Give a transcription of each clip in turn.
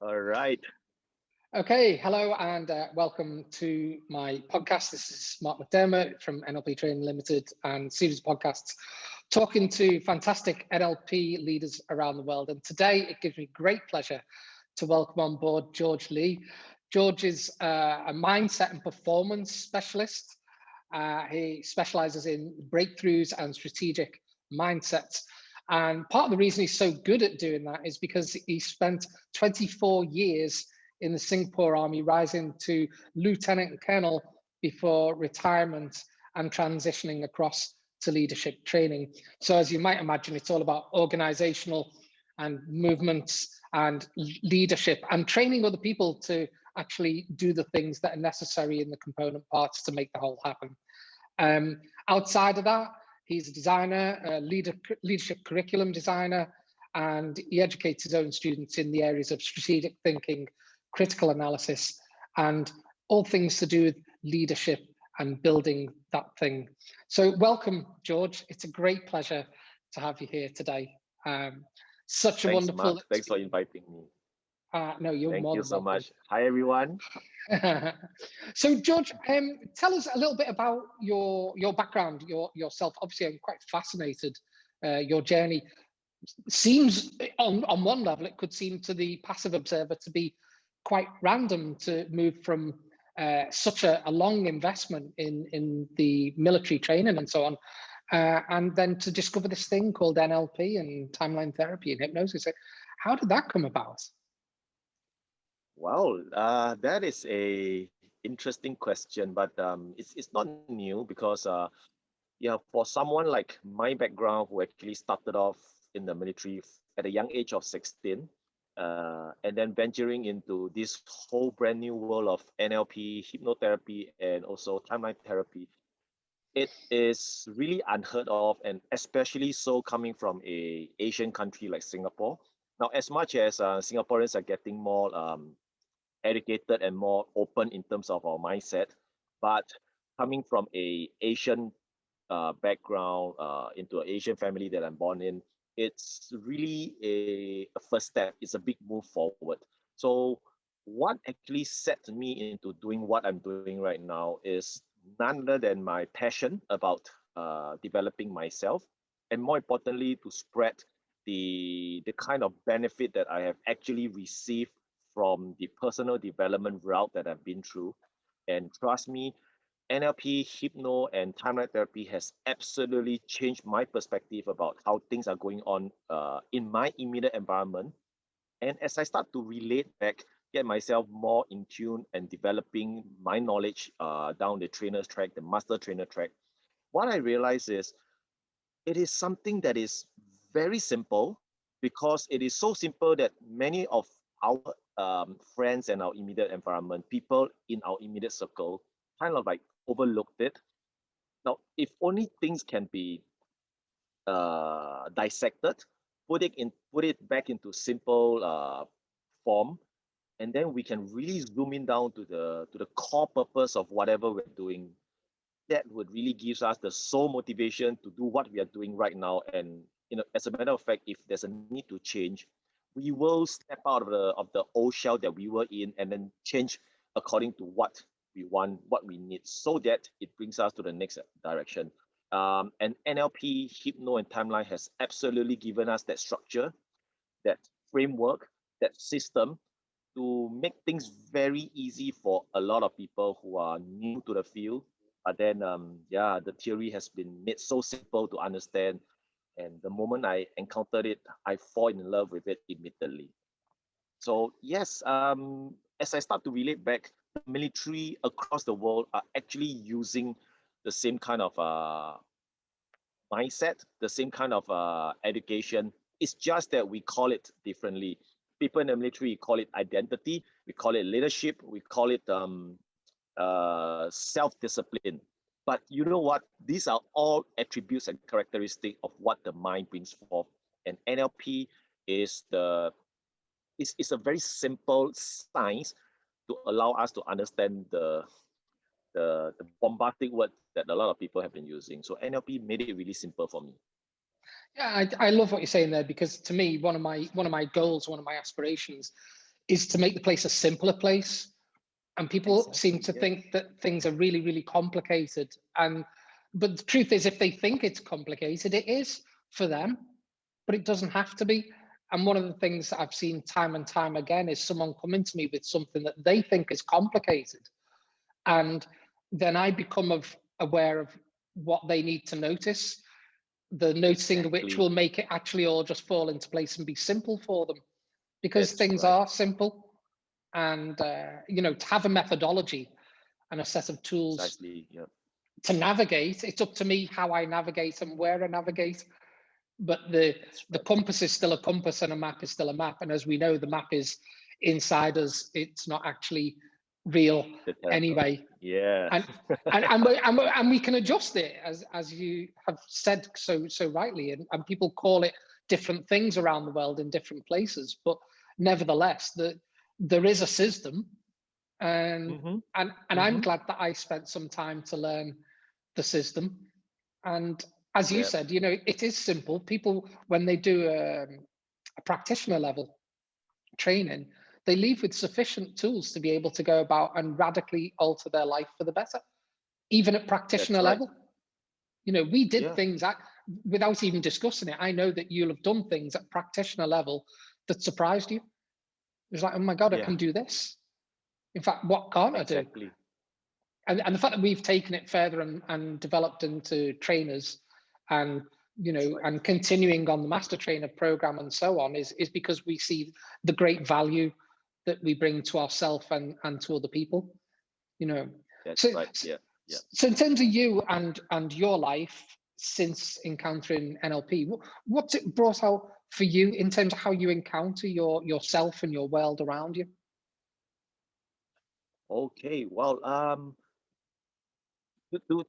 All right. Okay, hello and welcome to my podcast. This is Mark McDermott from NLP Training Limited and series of podcasts talking to fantastic NLP leaders around the world. And today it gives me great pleasure to welcome on board George Lee. George is a mindset and performance specialist. He specializes in breakthroughs and strategic mindsets. And part of the reason he's so good at doing that is because he spent 24 years in the Singapore Army, rising to Lieutenant Colonel before retirement and transitioning across to leadership training. So as you might imagine, it's all about organizational and movements and leadership and training other people to actually do the things that are necessary in the component parts to make the whole happen. Outside of that, he's a designer, a leadership curriculum designer, and he educates his own students in the areas of strategic thinking, critical analysis, and all things to do with leadership and building that thing. So welcome, George. It's a great pleasure to have you here today. Such a Thanks, wonderful... Mark. Thanks for inviting me. No, you're Thank more you than so welcome. much. Hi, everyone. So, George, tell us a little bit about your background, yourself. Obviously, I'm quite fascinated. Your journey seems, on one level, it could seem to the passive observer to be quite random to move from such a long investment in the military training and so on, and then to discover this thing called NLP and timeline therapy and hypnosis. How did that come about? Wow, that is a interesting question, but it's not new because yeah, for someone like my background who actually started off in the military at a young age of 16, and then venturing into this whole brand new world of NLP, hypnotherapy, and also timeline therapy, it is really unheard of, and especially so coming from a Asian country like Singapore. Now, as much as Singaporeans are getting more educated and more open in terms of our mindset, but coming from a Asian background into an Asian family that I'm born in, it's really a first step. It's a big move forward. So what actually set me into doing what I'm doing right now is none other than my passion about developing myself, and more importantly, to spread the kind of benefit that I have actually received from the personal development route that I've been through. And trust me, NLP, hypno, and timeline therapy has absolutely changed my perspective about how things are going on in my immediate environment. And as I start to relate back, get myself more in tune and developing my knowledge down the trainer's track, the master trainer track, what I realize is it is something that is very simple, because it is so simple that many of our friends and our immediate environment, people in our immediate circle, kind of like overlooked it. Now, if only things can be dissected, put it back into simple form, and then we can really zoom in down to the core purpose of whatever we're doing. That would really gives us the sole motivation to do what we are doing right now. And as a matter of fact, if there's a need to change, we will step out of the old shell that we were in and then change according to what we want, what we need, so that it brings us to the next direction. And NLP, hypno, and timeline has absolutely given us that structure, that framework, that system to make things very easy for a lot of people who are new to the field. But then, yeah, the theory has been made so simple to understand. And the moment I encountered it, I fall in love with it immediately. So yes, as I start to relate back, the military across the world are actually using the same kind of mindset, the same kind of education. It's just that we call it differently. People in the military call it identity, we call it leadership, we call it self-discipline. But you know what? These are all attributes and characteristics of what the mind brings forth. And NLP is it's a very simple science to allow us to understand the bombastic words that a lot of people have been using. So NLP made it really simple for me. Yeah, I love what you're saying there, because to me, one of my goals, one of my aspirations is to make the place a simpler place. And people seem to Exactly, think that things are really, really complicated. But the truth is, if they think it's complicated, it is for them, but it doesn't have to be. And one of the things that I've seen time and time again is someone coming to me with something that they think is complicated. And then I become aware of what they need to notice, the noticing of which exactly. will make it actually all just fall into place and be simple for them, because That's things right. are simple. And to have a methodology and a set of tools Precisely. Yeah. to navigate, it's up to me how I navigate and where I navigate. But the That's the right. compass is still a compass and a map is still a map. And as we know, the map is inside us. It's not actually real The territory. anyway. Yeah. And we can adjust it, as you have said so rightly, and people call it different things around the world in different places, but nevertheless, there is a system. and Mm-hmm. and I'm Mm-hmm. glad that I spent some time to learn the system. And as you Yeah. said, it is simple. People, when they do a practitioner level training, they leave with sufficient tools to be able to go about and radically alter their life for the better, even at That's practitioner right. level. We did Yeah. things without even discussing it. I know that you'll have done things at practitioner level that surprised you. It was like, oh my God, I Yeah. can do this. In fact, what can't I do? Exactly. And the fact that we've taken it further and developed into trainers, and That's right. and continuing on the master trainer program and so on, is because we see the great value that we bring to ourselves and to other people. That's So right. Yeah. Yeah. so in terms of you and your life since encountering NLP, what's it brought out for you in terms of how you encounter yourself and your world around you? Okay. Well,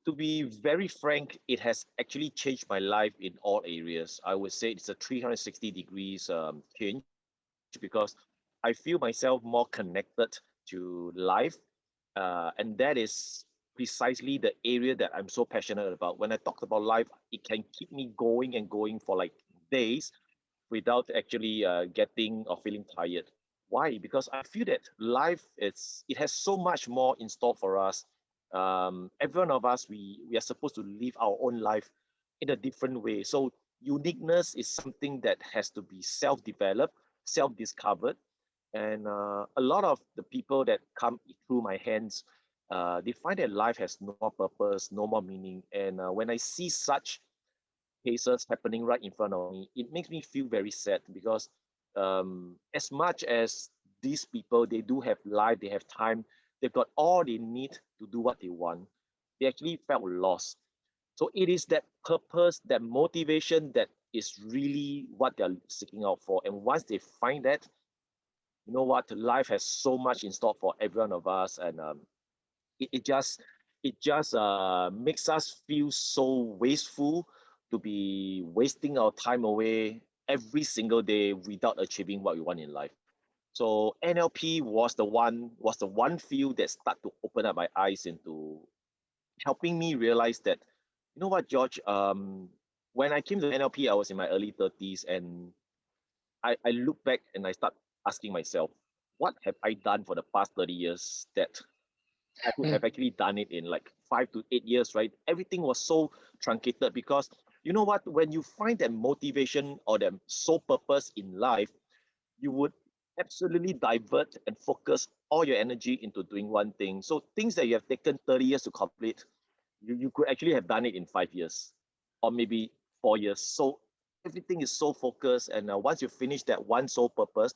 to be very frank, it has actually changed my life in all areas. I would say it's a 360 degrees change, because I feel myself more connected to life, and that is precisely the area that I'm so passionate about. When I talk about life, it can keep me going and going for like days without actually getting or feeling tired. Why? Because I feel that life it has so much more in store for us. Every one of us, we are supposed to live our own life in a different way. So uniqueness is something that has to be self-developed, self-discovered. And a lot of the people that come through my hands, they find that life has no more purpose, no more meaning. And when I see such cases happening right in front of me, it makes me feel very sad, because as much as these people, they do have life, they have time, they've got all they need to do what they want, they actually felt lost. So it is that purpose, that motivation, that is really what they're seeking out for. And once they find that, you know what, life has so much in store for every one of us. And it just makes us feel so wasteful to be wasting our time away every single day without achieving what we want in life. So NLP was the one field that started to open up my eyes into helping me realize that, you know what, George, when I came to NLP, I was in my early 30s, and I look back and I start asking myself, what have I done for the past 30 years that I could have Mm. actually done it in like 5 to 8 years, right? Everything was so truncated, because you know what? When you find that motivation or that sole purpose in life, you would absolutely divert and focus all your energy into doing one thing. So things that you have taken 30 years to complete, you could actually have done it in 5 years or maybe 4 years. So everything is so focused. And once you finish that one sole purpose,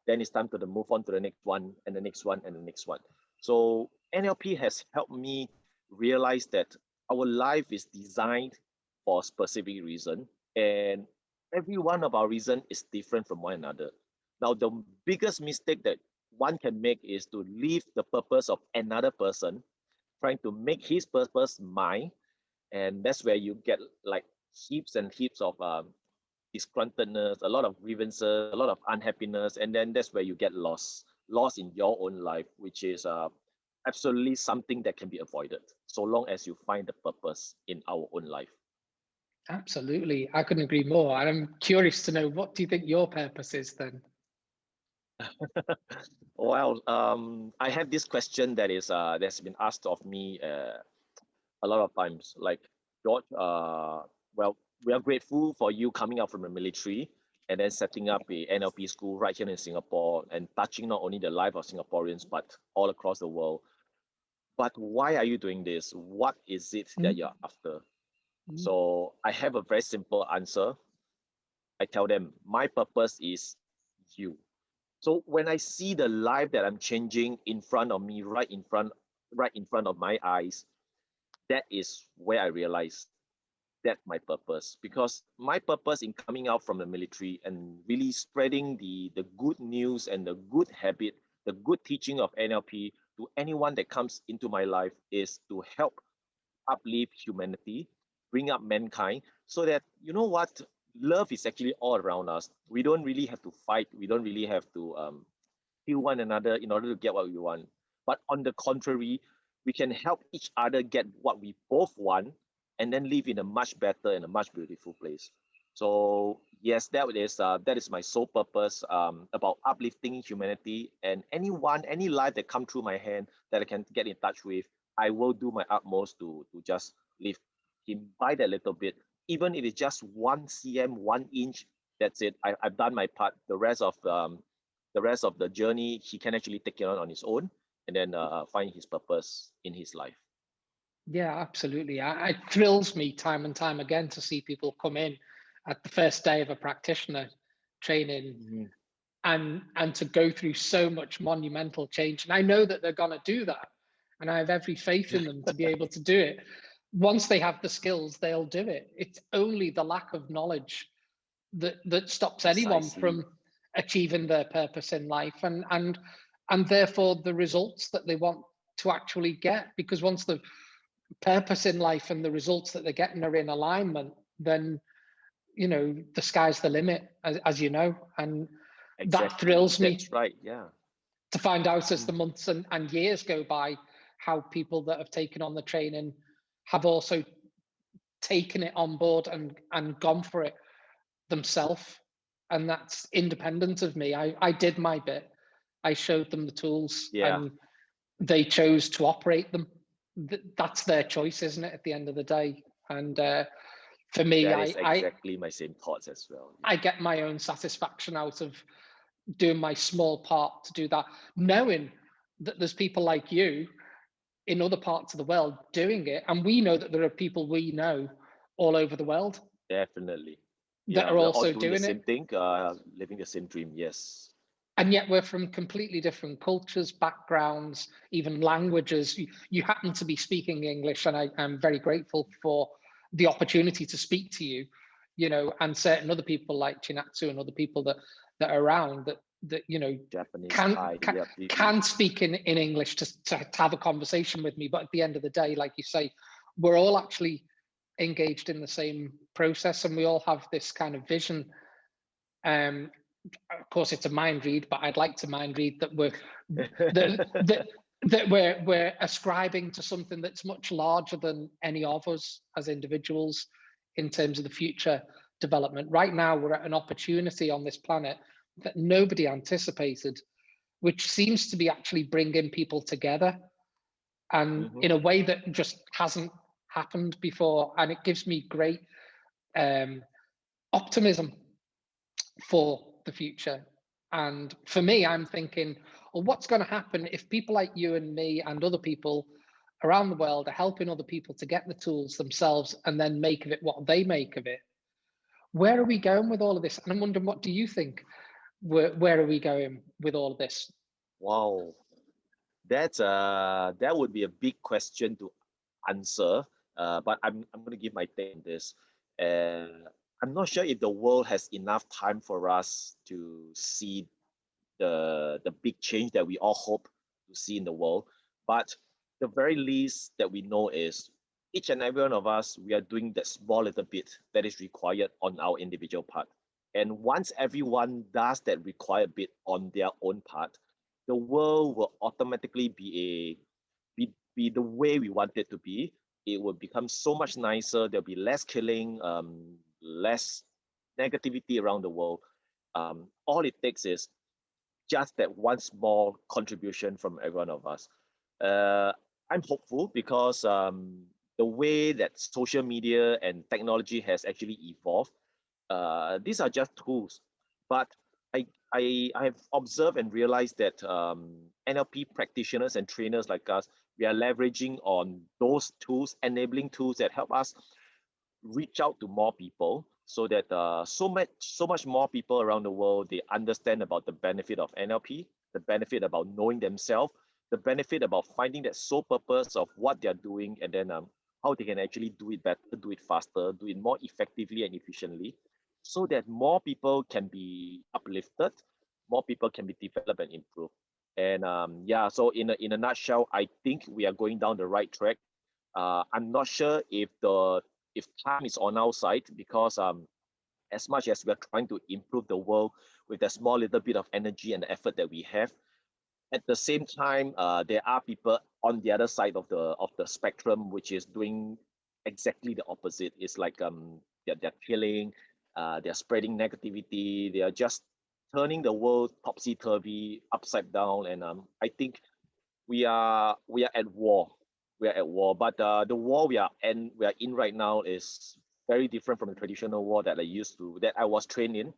then it's time to move on to the next one and the next one and the next one. So NLP has helped me realize that our life is designed for a specific reason, and every one of our reason is different from one another. Now, the biggest mistake that one can make is to leave the purpose of another person, trying to make his purpose mine, and that's where you get like heaps and heaps of disgruntledness, a lot of grievances, a lot of unhappiness, and then that's where you get lost in your own life, which is absolutely something that can be avoided, so long as you find the purpose in our own life. Absolutely, I couldn't agree more. And I'm curious to know, what do you think your purpose is then? Well, I have this question that is that's been asked of me a lot of times. Like, George, well, we are grateful for you coming out from the military and then setting up a NLP school right here in Singapore and touching not only the life of Singaporeans but all across the world. But why are you doing this? What is it that Mm, you're after? mm, So I have a very simple answer. I tell them my purpose is you. So when I see the life that I'm changing in front of me, right in front of my eyes, that is where I realize that's my purpose. Because my purpose in coming out from the military and really spreading the good news and the good habit, the good teaching of NLP to anyone that comes into my life is to help uplift humanity, bring up mankind, so that you know what, love is actually all around us. We don't really have to fight. We don't really have to kill one another in order to get what we want. But on the contrary, we can help each other get what we both want, and then live in a much better and a much beautiful place. So yes, that is my sole purpose, about uplifting humanity, and anyone, any life that come through my hand that I can get in touch with, I will do my utmost to just lift him by that little bit, even if it's just 1 cm, 1 inch. That's it. I've done my part. The rest of the journey, he can actually take it on his own, and then find his purpose in his life. yeah, absolutely. It thrills me time and time again to see people come in at the first day of a practitioner training Mhm. and to go through so much monumental change. And I know that they're going to do that. And I have every faith in them to be able to do it. Once they have the skills, they'll do it. It's only the lack of knowledge that stops anyone Precisely. from achieving their purpose in life and therefore the results that they want to actually get. Because once the purpose in life and the results that they're getting are in alignment, then the sky's the limit, as you know. And that Exactly. thrills That's me right. Yeah. to find out as the Mm. months and years go by how people that have taken on the training have also taken it on board and gone for it themselves. And that's independent of me. I did my bit. I showed them the tools Yeah. and they chose to operate them. That's their choice, isn't it, at the end of the day? And for me, That is exactly my same thoughts as well. Yeah. I get my own satisfaction out of doing my small part to do that, knowing that there's people like you in other parts of the world doing it. And we know that there are people we know all over the world Definitely. that Yeah. are We're all also doing the doing it. same thing, living the same dream. Yes. And yet we're from completely different cultures, backgrounds, even languages. You happen to be speaking English, and I'm very grateful for the opportunity to speak to you, and certain other people like Chinatsu and other people that are around that Japanese, can Thai. can, Yeah. can speak in English to have a conversation with me. But at the end of the day, like you say, we're all actually engaged in the same process, and we all have this kind of vision. Um, of course, it's a mind read, but I'd like to mind read that that that, that we're ascribing to something that's much larger than any of us as individuals in terms of the future development. Right now, we're at an opportunity on this planet that nobody anticipated, which seems to be actually bringing people together and Mhm. in a way that just hasn't happened before. And it gives me great um, optimism for the future. And for me, I'm thinking, well, what's going to happen if people like you and me and other people around the world are helping other people to get the tools themselves and then make of it what they make of it? Where are we going with all of this? And I'm wondering, what do you think? Where are we going with all of this? Wow. That would be a big question to answer. But I'm going to give my take on this. I'm not sure if the world has enough time for us to see the big change that we all hope to see in the world. But the very least that we know is each and every one of us, we are doing that small little bit that is required on our individual part. And once everyone does that required bit on their own part, the world will automatically be the way we want it to be. It will become so much nicer. There'll be less killing, less negativity around the world. All it takes is just that one small contribution from every one of us. Uh, I'm hopeful because the way that social media and technology has actually evolved, these are just tools. But I have observed and realized that NLP practitioners and trainers like us, we are leveraging on those tools, enabling tools that help us reach out to more people so that so much more people around the world, they understand about the benefit of NLP, the benefit about knowing themselves, the benefit about finding that sole purpose of what they're doing, and then how they can actually do it better, do it faster, do it more effectively and efficiently, so that more people can be uplifted, more people can be developed and improved. And yeah, so in a nutshell, I think we are going down the right track. I'm not sure if time is on our side, because as much as we're trying to improve the world with that small little bit of energy and effort that we have, at the same time, there are people on the other side of the spectrum which is doing exactly the opposite. It's like they're killing, they're spreading negativity, they are just turning the world topsy turvy, upside down, and I think we are at war. We are at war, but the war we are in right now is very different from the traditional war that I was trained in.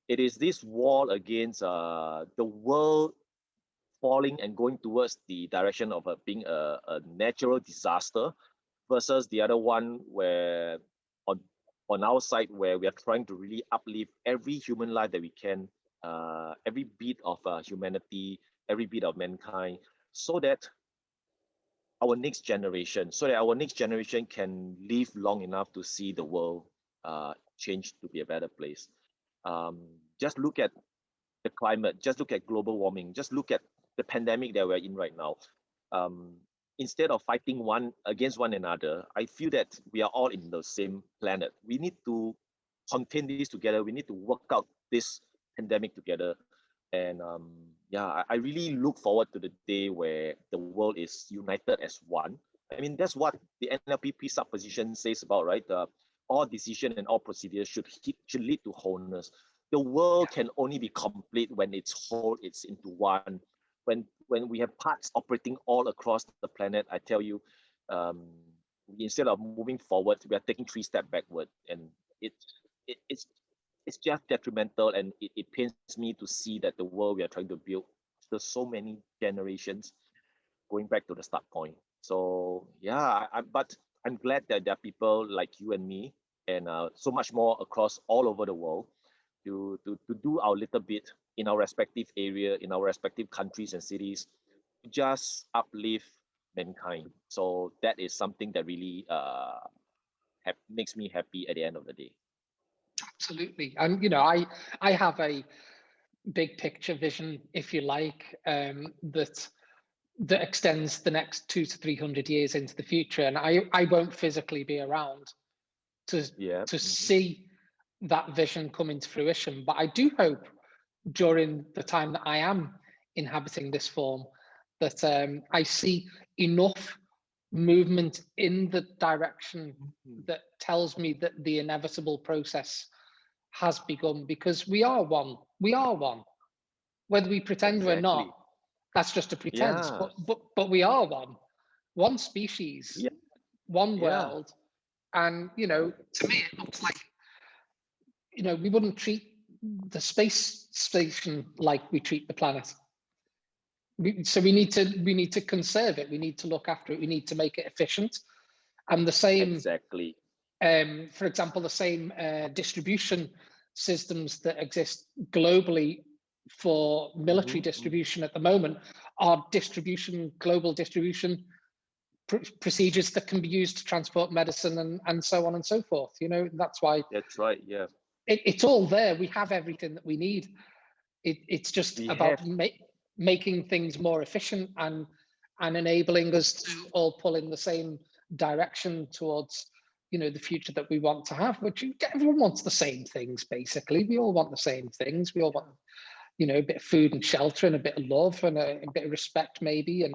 It is this war against the world falling and going towards the direction of being a natural disaster, versus the other one where on on our side, where we are trying to really uplift every human life that we can, every bit of humanity, every bit of mankind, so that our next generation can live long enough to see the world change to be a better place. Um, just look at the climate, just look at global warming, just look at the pandemic that we're in right now. Um, Instead of fighting one against one another, I feel that we are all in the same planet. We need to contain this together. We need to work out this pandemic together. And yeah, I really look forward to the day where the world is united as one. I mean, that's what the NLP presupposition says about, right? All decision and all procedures should lead to wholeness. The world can only be complete when it's whole, it's into one. When we have parts operating all across the planet, I tell you, um, instead of moving forward, we are taking 3 steps backward, and it, it's just detrimental, and it pains me to see that the world we are trying to build after so many generations going back to the start point. So yeah, but I'm glad that there are people like you and me, and so much more across all over the world, to do our little bit in our respective area, in our respective countries and cities, to just uplift mankind. So that is something that really makes me happy at the end of the day. Absolutely. And, you know, I have a big picture vision, if you like, that extends the next 200 to 300 years into the future. And I won't physically be around to Yeah. see that vision come into fruition. But I do hope during the time that I am inhabiting this form that I see enough movement in the direction that tells me that the inevitable process has begun, because we are one. We are one. Whether we pretend we're Exactly. not, that's just a pretense. Yeah. But we are one species, Yeah. one Yeah. world. And you know, to me, it looks like, you know, we wouldn't treat the space station like we treat the planet. So we need to conserve it. We need to look after it. We need to make it efficient. And the same, Exactly. for example, the same distribution systems that exist globally for military distribution at the moment are global distribution procedures that can be used to transport medicine and so on and so forth. You know, that's why That's right. Yeah. it's all there. We have everything that we need. It's just We about have. making things more efficient and enabling us to all pull in the same direction towards, you know, the future that we want to have. Which everyone wants the same things. Basically, we all want the same things. We all want, you know, a bit of food and shelter and a bit of love and a bit of respect, maybe, and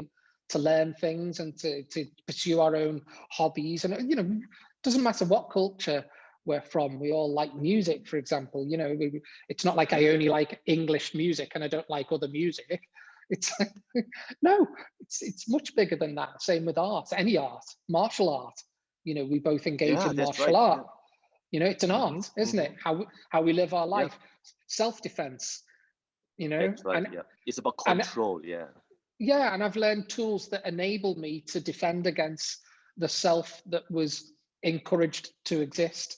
to learn things and to pursue our own hobbies. And, you know, doesn't matter what culture we're from. We all like music, for example. You know, it's not like I only like English music and I don't like other music. It's like, no, it's much bigger than that. Same with art, any art, martial art. You know, we both engage Yeah, in that's martial right. art. Yeah. You know, it's an art, isn't it? How we live our Yeah, life, self-defense. You know, that's right. Yeah. It's about and control. Yeah. yeah, and I've learned tools that enable me to defend against the self that was encouraged to exist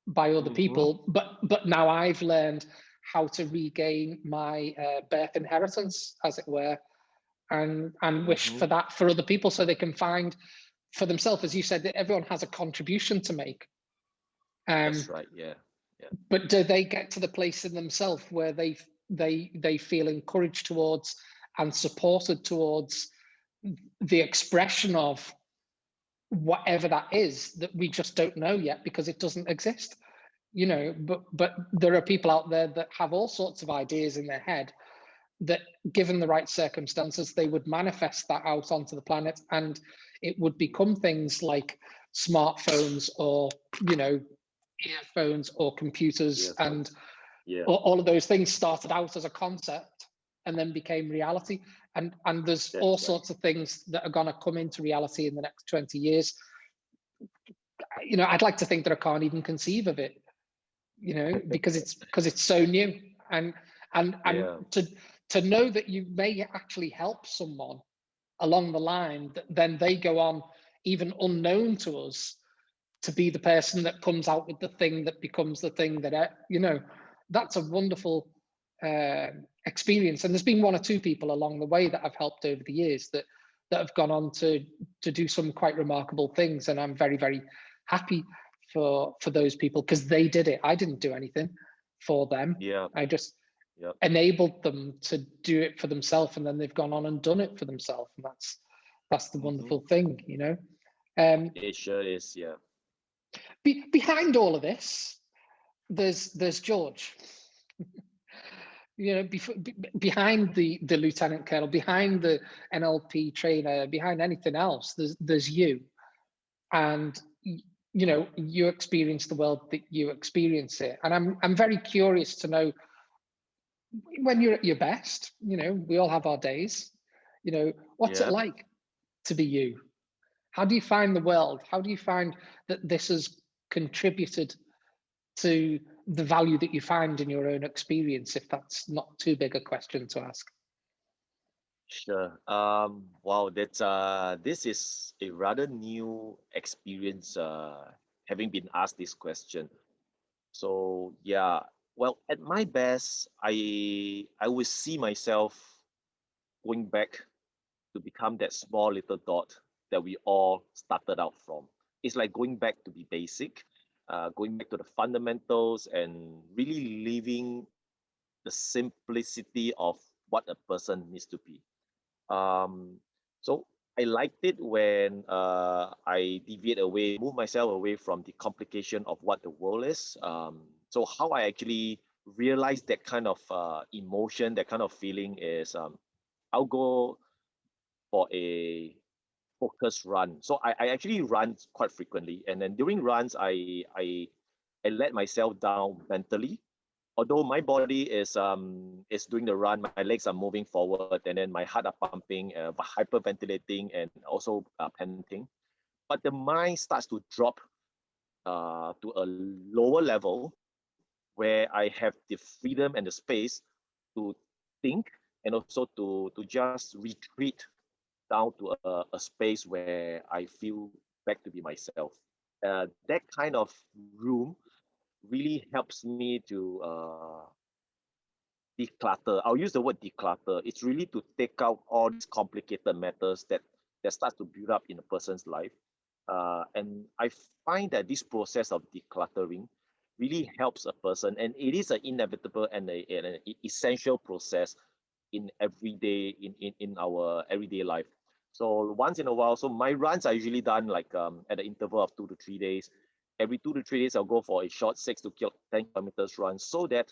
by other people. But now I've learned how to regain my birth inheritance, as it were, and wish for that for other people, so they can find for themselves, as you said, that everyone has a contribution to make. That's right. Yeah. Yeah. But do they get to the place in themselves where they feel encouraged towards and supported towards the expression of whatever that is that we just don't know yet because it doesn't exist? You know, but there are people out there that have all sorts of ideas in their head that, given the right circumstances, they would manifest that out onto the planet, and it would become things like smartphones, or, you know, earphones or computers. And Yeah. all of those things started out as a concept and then became reality. And there's all That's right. sorts of things that are going to come into reality in the next 20 years. You know, I'd like to think that I can't even conceive of it, you know, because it's so new. And Yeah. to know that you may actually help someone along the line, that then they go on, even unknown to us, to be the person that comes out with the thing that becomes the thing that, you know, that's a wonderful experience. And there's been one or two people along the way that I've helped over the years that have gone on to do some quite remarkable things, and I'm very, very happy for those people, because they did it. I didn't do anything for them. Yeah. I just Yeah. enabled them to do it for themselves, and then they've gone on and done it for themselves. And that's the wonderful thing, you know. It sure is. Yeah. Behind all of this, there's George. You know, behind the lieutenant colonel, behind the NLP trainer, behind anything else, there's you. And you know, you experience the world that you experience it. And I'm very curious to know, when you're at your best, you know, we all have our days, you know, what's it Yeah. like to be you? How do you find the world? How do you find that this has contributed to the value that you find in your own experience, if that's not too big a question to ask? Sure. Wow, that's this is a rather new experience, having been asked this question. So yeah, well, at my best, I would see myself going back to become that small little dot that we all started out from. It's like going back to be basic, going back to the fundamentals, and really living the simplicity of what a person needs to be. So I liked it when I deviate away, move myself away from the complication of what the world is. So how I actually realize that kind of emotion, that kind of feeling is, I'll go for a focused run. So I actually run quite frequently, and then during runs, I let myself down mentally. Although my body is doing the run, my legs are moving forward, and then my heart are pumping, hyperventilating, and also panting. But the mind starts to drop to a lower level, where I have the freedom and the space to think, and also to just retreat down to a space where I feel back to be myself. That kind of room really helps me to declutter. I'll use the word declutter. It's really to take out all these complicated matters that starts to build up in a person's life. And I find that this process of decluttering really helps a person, and it is an inevitable and an essential process in everyday in our everyday life. So once in a while, so my runs are usually done like at the interval of 2 to 3 days. Every 2 to 3 days, I'll go for a short 6 to 10 kilometers run, so that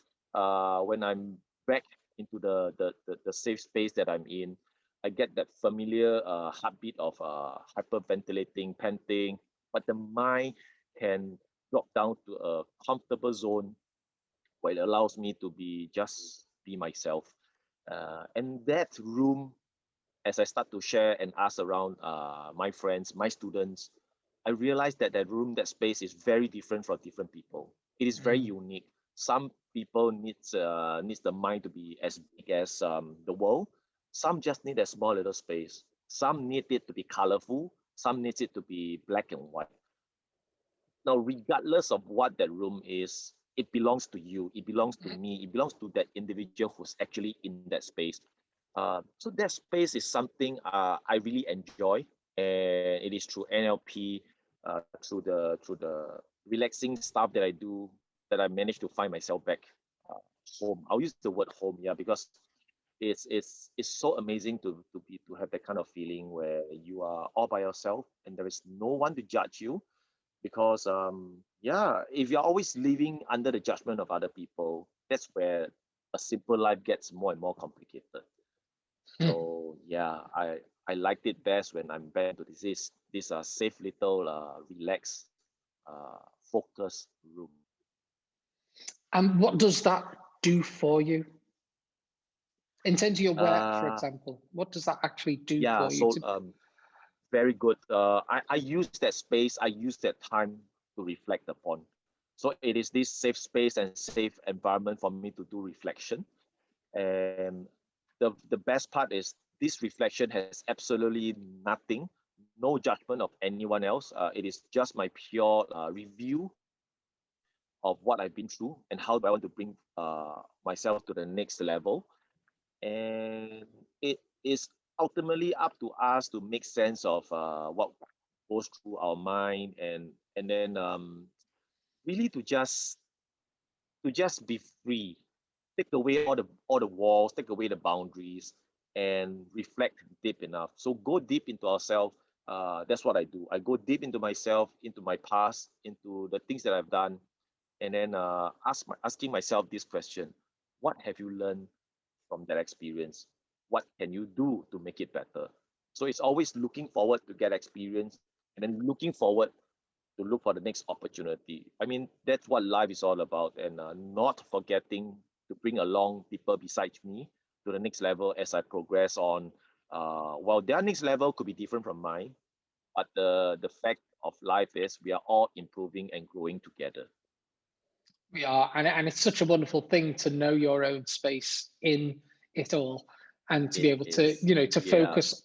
when I'm back into the safe space that I'm in, I get that familiar heartbeat of hyperventilating, panting, but the mind can drop down to a comfortable zone where it allows me to be myself. And that room, as I start to share and ask around my friends, my students, I realized that that room, that space is very different from different people. It is very Mm. unique. Some people needs the mind to be as big as the world. Some just need a small little space. Some need it to be colorful. Some needs it to be black and white. Now, regardless of what that room is, it belongs to you. It belongs to me. It belongs to that individual who's actually in that space. So that space is something I really enjoy, and it is through NLP, through the relaxing stuff that I do, that I managed to find myself back uh, home. I'll use the word home, yeah, because it's so amazing to have that kind of feeling where you are all by yourself and there is no one to judge you, because yeah, if you're always living under the judgment of other people, that's where a simple life gets more and more complicated. So yeah, I liked it best when I'm back into this safe little relaxed focused room. And what does that do for you in terms of your work, for uh example? What does that actually do yeah, for you so to? very good. I use that space, I use that time to reflect upon. So it is this safe space and safe environment for me to do reflection. And the best part is this reflection has absolutely nothing, no judgment of anyone else. It is just my pure review of what I've been through and how do I want to bring myself to the next level. And it is ultimately up to us to make sense of what goes through our mind, and then really to just be free, take away all the walls, take away the boundaries, and reflect deep enough. So go deep into ourselves. That's what I do. I go deep into myself, into my past, into the things that I've done, and then asking myself this question: what have you learned from that experience? What can you do to make it better? So it's always looking forward to get experience, and then looking forward to look for the next opportunity. I mean, that's what life is all about, and not forgetting to bring along people beside me to the next level as I progress on. While their next level could be different from mine, but the fact of life is we are all improving and growing together. We are, and it's such a wonderful thing to know your own space in it all, and to be It able to, is, to yeah, focus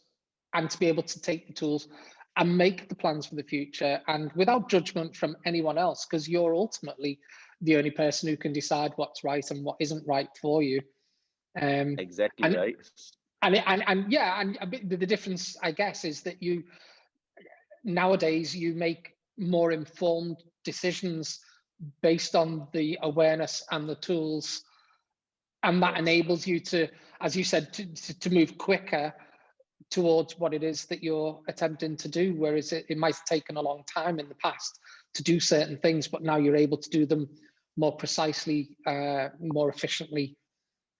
and to be able to take the tools and make the plans for the future, and without judgment from anyone else, because you're ultimately the only person who can decide what's right and what isn't right for you. Um, exactly and right. and yeah, and a bit, the difference, I guess, is that you nowadays you make more informed decisions based on the awareness and the tools, and that That's right. enables you to, as you said, to move quicker towards what it is that you're attempting to do, whereas it might have taken a long time in the past to do certain things, but now you're able to do them more precisely, more efficiently,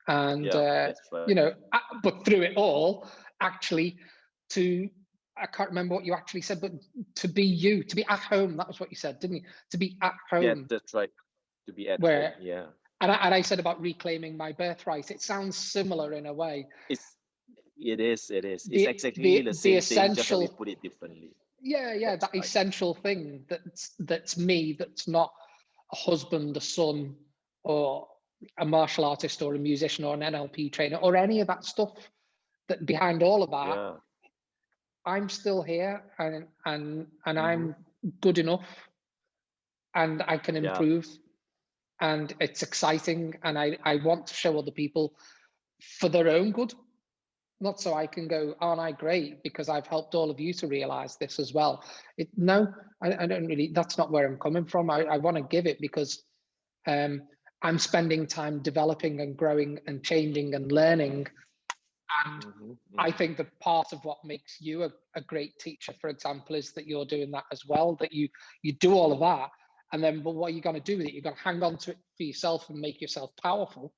and Yeah, that's right. but through it all, actually, to I can't remember what you actually said, but to be you, to be at home. That was what you said, didn't you? To be at Yeah, home, that's right. To be at home. where Yeah. and I said about reclaiming my birthright. It sounds similar in a way. It's it is, it is. It's The exactly the the the same thing, just that we essential, put it differently. yeah, That's that right. essential thing that's me. That's not a husband, a son, or a martial artist, or a musician, or an NLP trainer, or any of that stuff. That behind all of that, Yeah. I'm still here, and Mm-hmm. I'm good enough, and I can Yeah. improve, and it's exciting, and I want to show other people for their own good, not so I can go, aren't I great because I've helped all of you to realize this as well. No, I don't really, that's not where I'm coming from. I want to give it because um, I'm spending time developing and growing and changing and learning. And Mm-hmm. I Mm-hmm. think that part of what makes you a great teacher, for example, is that you're doing that as well, that you do all of that. And then, but what are you going to do with it? You're going to hang on to it for yourself and make yourself powerful.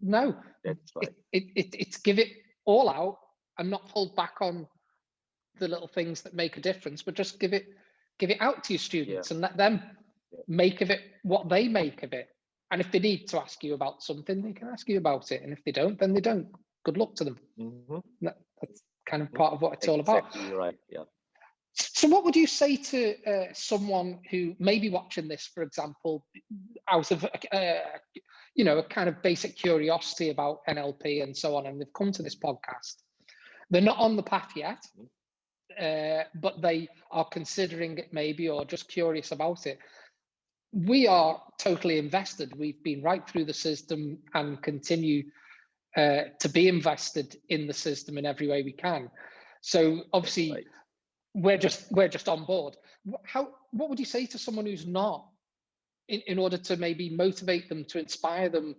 No, That's right. it's give it all out and not hold back on the little things that make a difference, but just give it out to your Yeah. students and let them make of it what they make of it. And if they need to ask you about something, they can ask you about it. And if they don't, then they don't. Good luck to them. That's kind of part of what it's all about. Exactly right. Yeah. So what would you say to someone who may be watching this, for example, out of a kind of basic curiosity about NLP and so on, and they've come to this podcast? They're not on the path yet, but they are considering it maybe, or just curious about it. We are totally invested. We've been right through the system and continue to be invested in the system in every way we can. So obviously, Right. we're just on board. What would you say to someone who's not, in order to maybe motivate them, to inspire them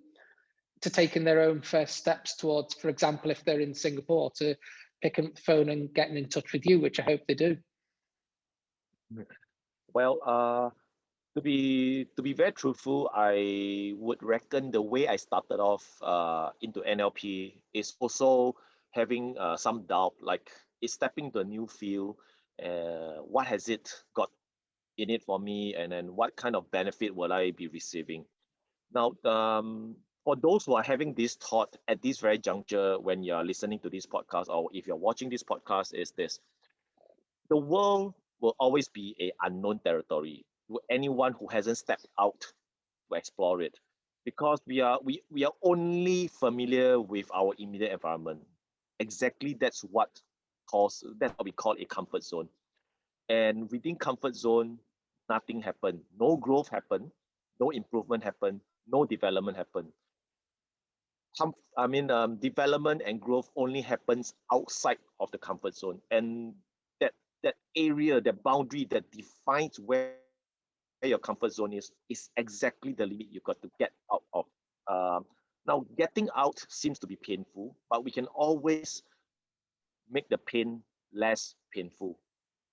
to taking their own first steps towards, for example, if they're in Singapore, to picking up the phone and getting in touch with you, which I hope they do? Well, to be very truthful, I would reckon the way I started off into NLP is also having some doubt, like it's stepping to a new field. What has it got in it for me, and then what kind of benefit will I be receiving? Now, for those who are having this thought at this very juncture when you're listening to this podcast, or if you're watching this podcast, is this: the world will always be an unknown territory to anyone who hasn't stepped out to explore it, because we are only familiar with our immediate environment. Exactly, that's what we call a comfort zone. And within comfort zone, nothing happened. No growth happened, no improvement happened, no development happened. Development and growth only happens outside of the comfort zone, and that area, that boundary that defines where your comfort zone is exactly the limit you got to get out of. Now, getting out seems to be painful, but we can always make the pain less painful.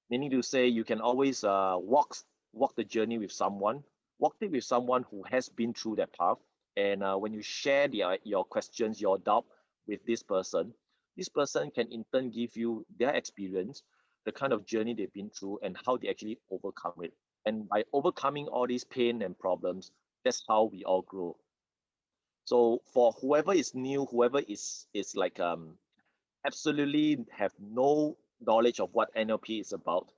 Meaning to say, you can always walk the journey with someone, walk it with someone who has been through that path. And when you share your questions, your doubt with this person can in turn give you their experience, the kind of journey they've been through, and how they actually overcome it. And by overcoming all these pain and problems, that's how we all grow. So for whoever is new, whoever is like absolutely have no knowledge of what NLP is about,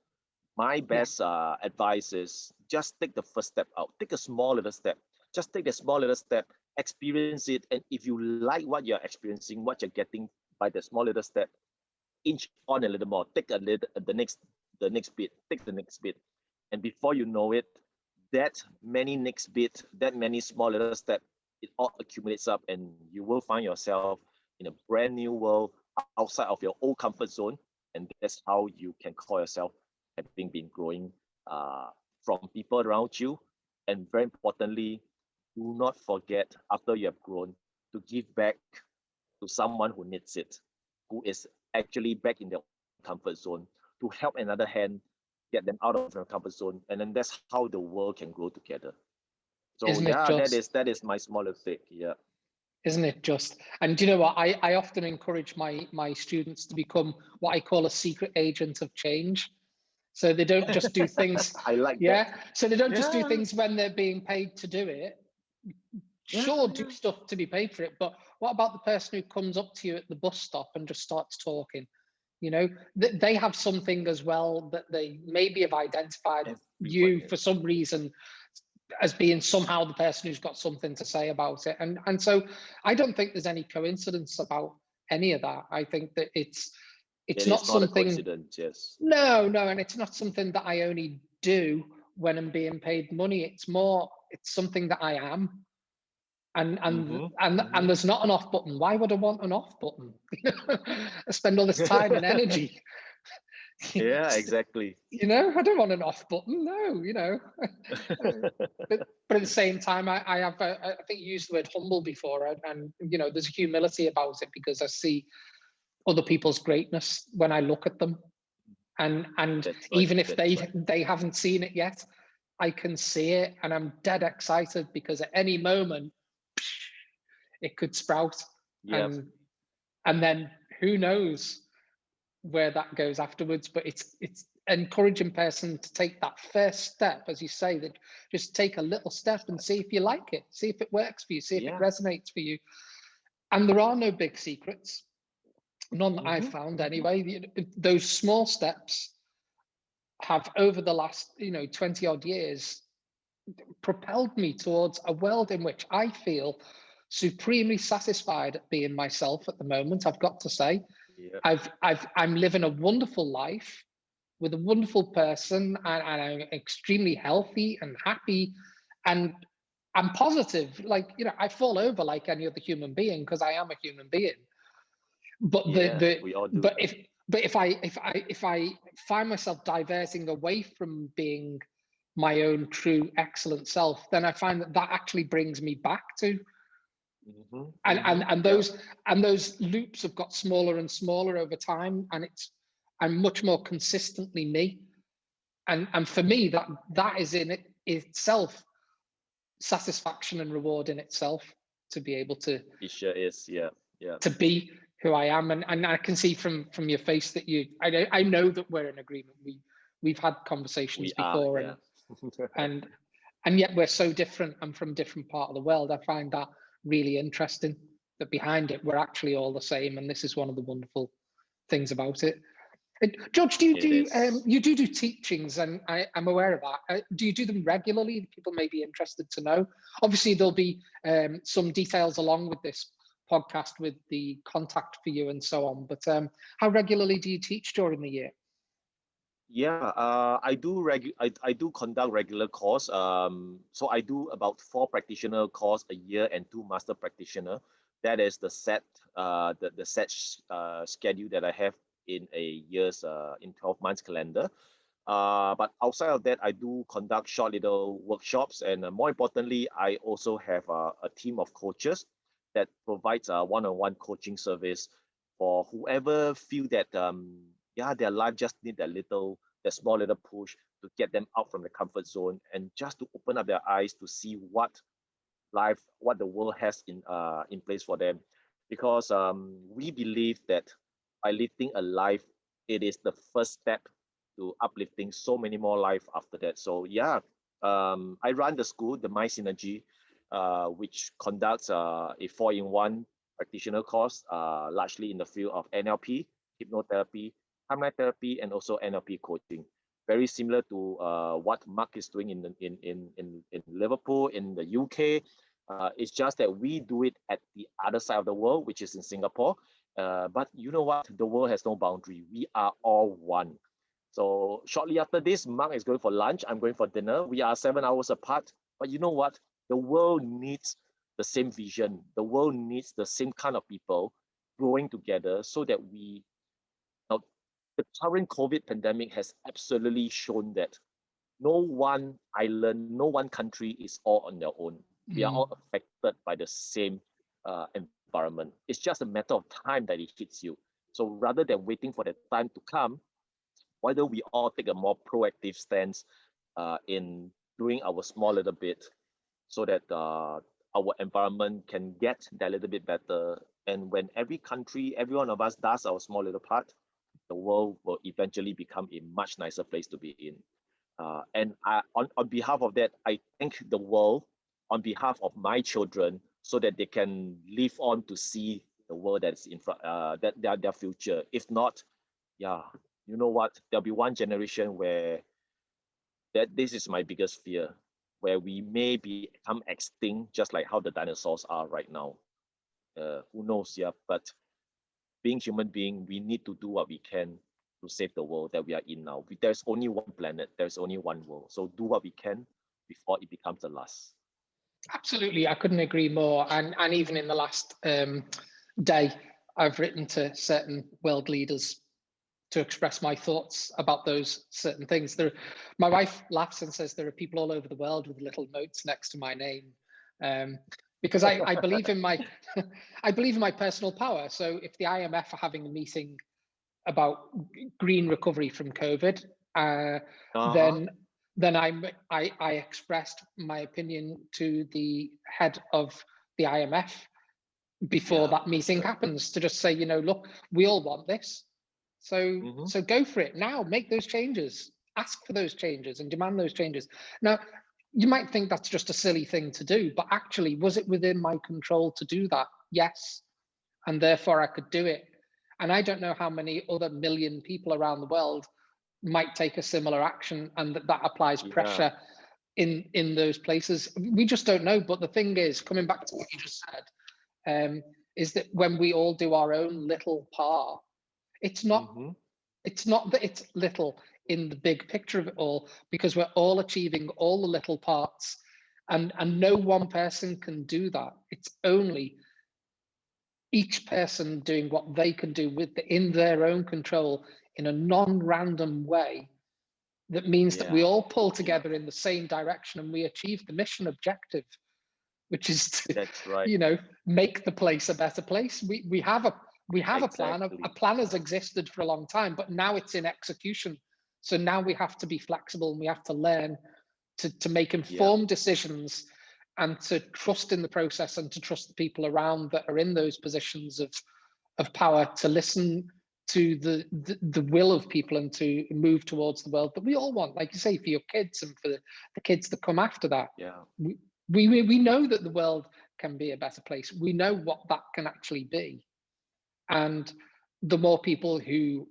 my best advice is just take the first step out. Take a small little step. Just take the small little step, experience it, and if you like what you're experiencing, what you're getting by the small little step, inch on a little more. Take the next bit. Take the next bit, and before you know it, that many next bit, that many small little step, it all accumulates up, and you will find yourself in a brand new world outside of your old comfort zone. And that's how you can call yourself having been growing from people around you. And very importantly, do not forget, after you have grown, to give back to someone who needs it, who is actually back in their comfort zone, to help another hand get them out of their comfort zone. And then that's how the world can grow together. So Isn't it just, that is my smaller take. Yeah. Isn't it just? And do you know what? I often encourage my students to become what I call a secret agent of change. So they don't just do things. I like that. that. So they don't just do things when they're being paid to do it. Sure, do stuff to be paid for it, but what about the person who comes up to you at the bus stop and just starts talking? You know, they have something as well that they maybe have identified you for some reason as being somehow the person who's got something to say about it. And so I don't think there's any coincidence about any of that. I think that it's not something, a coincidence, yes. No, and it's not something that I only do when I'm being paid money. It's something that I am. And there's not an off button. Why would I want an off button? I spend all this time and energy. Yeah, exactly. You know, I don't want an off button. No, you know. but at the same time, I have, I think you used the word humble before, and you know, there's a humility about it, because I see other people's greatness when I look at them, and even if they haven't seen it yet, I can see it, and I'm dead excited, because at any moment it could sprout. And then who knows where that goes afterwards. But encouraging person to take that first step, as you say, that just take a little step and see if you like it, see if it works for you, see if it resonates for you. And there are no big secrets, none that I've found anyway. Those small steps have, over the last 20 odd years, propelled me towards a world in which I feel supremely satisfied at being myself at the moment. I've got to say, I'm living a wonderful life with a wonderful person, and I'm extremely healthy and happy, and I'm positive. Like, I fall over like any other human being because I am a human being. But we all do. but if I find myself diverting away from being my own true excellent self, then I find that actually brings me back to. And those loops have got smaller and smaller over time, and I'm much more consistently me. And for me, that is in itself satisfaction and reward in itself, to be able to. It sure is, to be who I am, and I can see from your face that I know that we're in agreement. We've had conversations before, and yet we're so different and from different part of the world. I find that really interesting, that behind it we're actually all the same, and this is one of the wonderful things about it. George, do you do teachings? And I'm aware of that. Do you do them regularly? People may be interested to know. Obviously, there'll be some details along with this podcast with the contact for you and so on. But how regularly do you teach during the year? Yeah, I do conduct regular course. So I do about 4 practitioner course a year and 2 master practitioner. That is the set schedule that I have in a year's in 12 months calendar. But outside of that, I do conduct short little workshops, and more importantly, I also have a team of coaches that provides a one-on-one coaching service for whoever feel that their life just need that small little push to get them out from the comfort zone, and just to open up their eyes to see what the world has in place for them. Because we believe that by lifting a life, it is the first step to uplifting so many more life after that. So I run the school, the My Synergy, which conducts a 4-in-1 practitioner course, largely in the field of NLP, hypnotherapy, timeline therapy, and also NLP coaching. Very similar to what Mark is doing in Liverpool, in the UK. It's just that we do it at the other side of the world, which is in Singapore. But you know what? The world has no boundary. We are all one. So shortly after this, Mark is going for lunch. I'm going for dinner. We are 7 hours apart. But you know what? The world needs the same vision. The world needs the same kind of people growing together, so that the current COVID pandemic has absolutely shown that no one island, no one country is all on their own. We are all affected by the same environment. It's just a matter of time that it hits you. So rather than waiting for that time to come, why don't we all take a more proactive stance in doing our small little bit, so that our environment can get that little bit better. And when every one of us does our small little part, the world will eventually become a much nicer place to be in. And on behalf of that, I thank the world on behalf of my children, so that they can live on to see the world that's in front, that their future. If not, you know what? There'll be one generation where this is my biggest fear, where we may become extinct, just like how the dinosaurs are right now. Who knows? But being human being, we need to do what we can to save the world that we are in now. There's only one planet, there's only one world. So do what we can before it becomes the last. Absolutely, I couldn't agree more. And even in the last day, I've written to certain world leaders to express my thoughts about those certain things. My wife laughs and says there are people all over the world with little notes next to my name, because I believe in my I believe in my personal power. So if the IMF are having a meeting about green recovery from COVID, then I expressed my opinion to the head of the IMF before that meeting happens, to just say, look, we all want this. So go for it now. Make those changes. Ask for those changes and demand those changes. Now, you might think that's just a silly thing to do, but actually, was it within my control to do that? Yes, and therefore I could do it. And I don't know how many other million people around the world might take a similar action, and that applies pressure in those places. We just don't know. But the thing is, coming back to what you just said, is that when we all do our own little part, it's not that it's little in the big picture of it all, because we're all achieving all the little parts, and no one person can do that. It's only each person doing what they can do in their own control in a non-random way. That means that we all pull together in the same direction and we achieve the mission objective, which is to, make the place a better place. We have a plan. A plan has existed for a long time, but now it's in execution. So now we have to be flexible, and we have to learn to make informed decisions, and to trust in the process, and to trust the people around that are in those positions of power, to listen to the will of people, and to move towards the world that we all want, like you say, for your kids and for the kids that come after that. We know that the world can be a better place. We know what that can actually be. And the more people who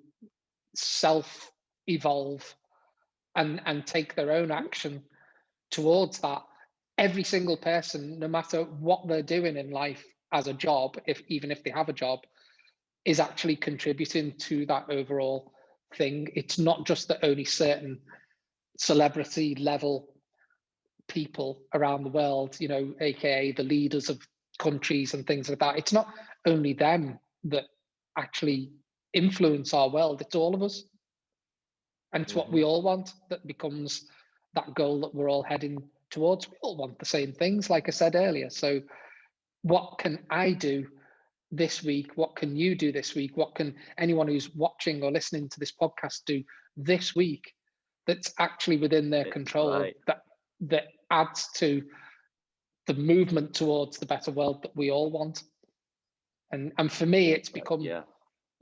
self-evolve and take their own action towards that, every single person, no matter what they're doing in life as a job, even if they have a job, is actually contributing to that overall thing. It's not just that only certain celebrity level people around the world, aka the leaders of countries and things like that. It's not only them that actually influence our world, it's all of us. And it's what we all want that becomes that goal that we're all heading towards. We all want the same things, like I said earlier. So what can I do this week? What can you do this week? What can anyone who's watching or listening to this podcast do this week that's actually within their control, that adds to the movement towards the better world that we all want? And for me, it's become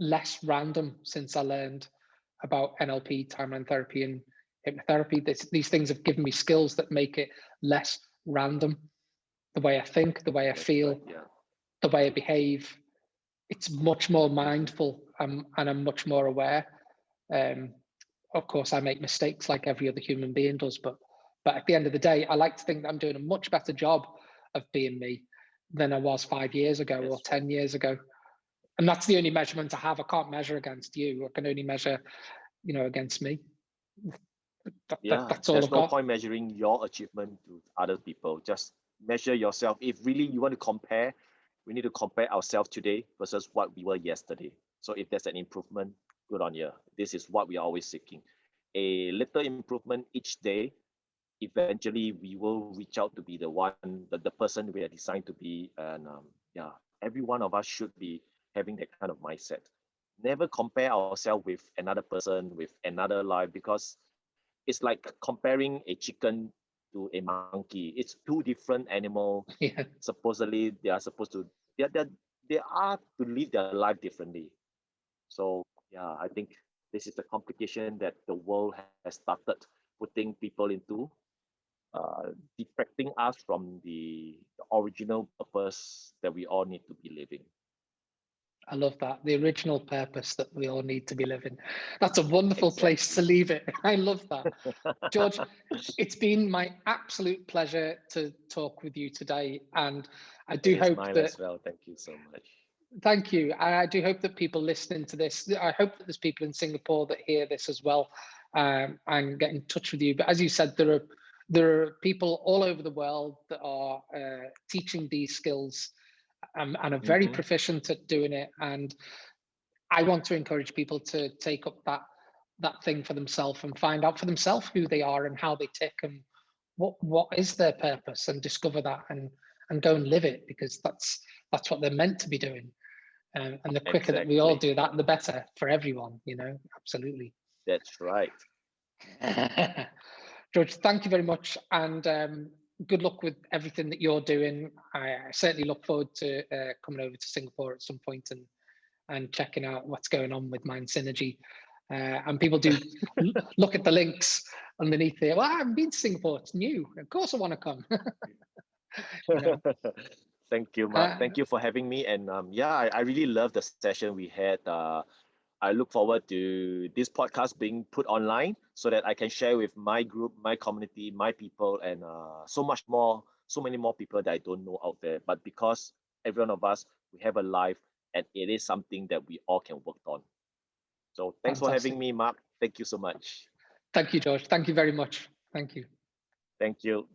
less random since I learned about NLP, timeline therapy, and hypnotherapy. These things have given me skills that make it less random. The way I think, the way I feel, the way I behave, it's much more mindful, and I'm much more aware. Of course, I make mistakes like every other human being does, but at the end of the day, I like to think that I'm doing a much better job of being me than I was 5 years ago or 10 years ago. And that's the only measurement I have. I can't measure against you. I can only measure, against me. That's all there's I've no got. point measuring your achievement to other people. Just measure yourself. If really you want to compare, we need to compare ourselves today versus what we were yesterday. So if there's an improvement, good on you. This is what we are always seeking. A little improvement each day. Eventually, we will reach out to be the person we are designed to be. And every one of us should be having that kind of mindset. Never compare ourselves with another person, with another life, because it's like comparing a chicken to a monkey. It's two different animals. Supposedly, they are to live their life differently. So I think this is the complication that the world has started putting people into, deflecting us from the original purpose that we all need to be living. I love that. The original purpose that we all need to be living. That's a wonderful place to leave it. I love that. George, it's been my absolute pleasure to talk with you today. And I do hope that... as well. Thank you so much. Thank you. I do hope that people listening to this, I hope that there's people in Singapore that hear this as well, and get in touch with you. But as you said, there are people all over the world that are teaching these skills, and are very proficient at doing it. And I want to encourage people to take up that thing for themselves and find out for themselves who they are and how they tick and what is their purpose, and discover that and go and live it, because that's what they're meant to be doing. And the quicker that we all do that, the better for everyone, absolutely. That's right. George, thank you very much. And good luck with everything that you're doing. I certainly look forward to coming over to Singapore at some point and checking out what's going on with Mind Synergy. And people do look at the links underneath there. Well, I haven't been to Singapore, it's new. Of course I want to come. You know? Thank you, Mark. Thank you for having me. And yeah, I really love the session we had. I look forward to this podcast being put online so that I can share with my group, my community, my people, and so many more people that I don't know out there. But because every one of us, we have a life, and it is something that we all can work on. So thanks for having me, Mark. Thank you so much. Thank you, George. Thank you very much. Thank you. Thank you.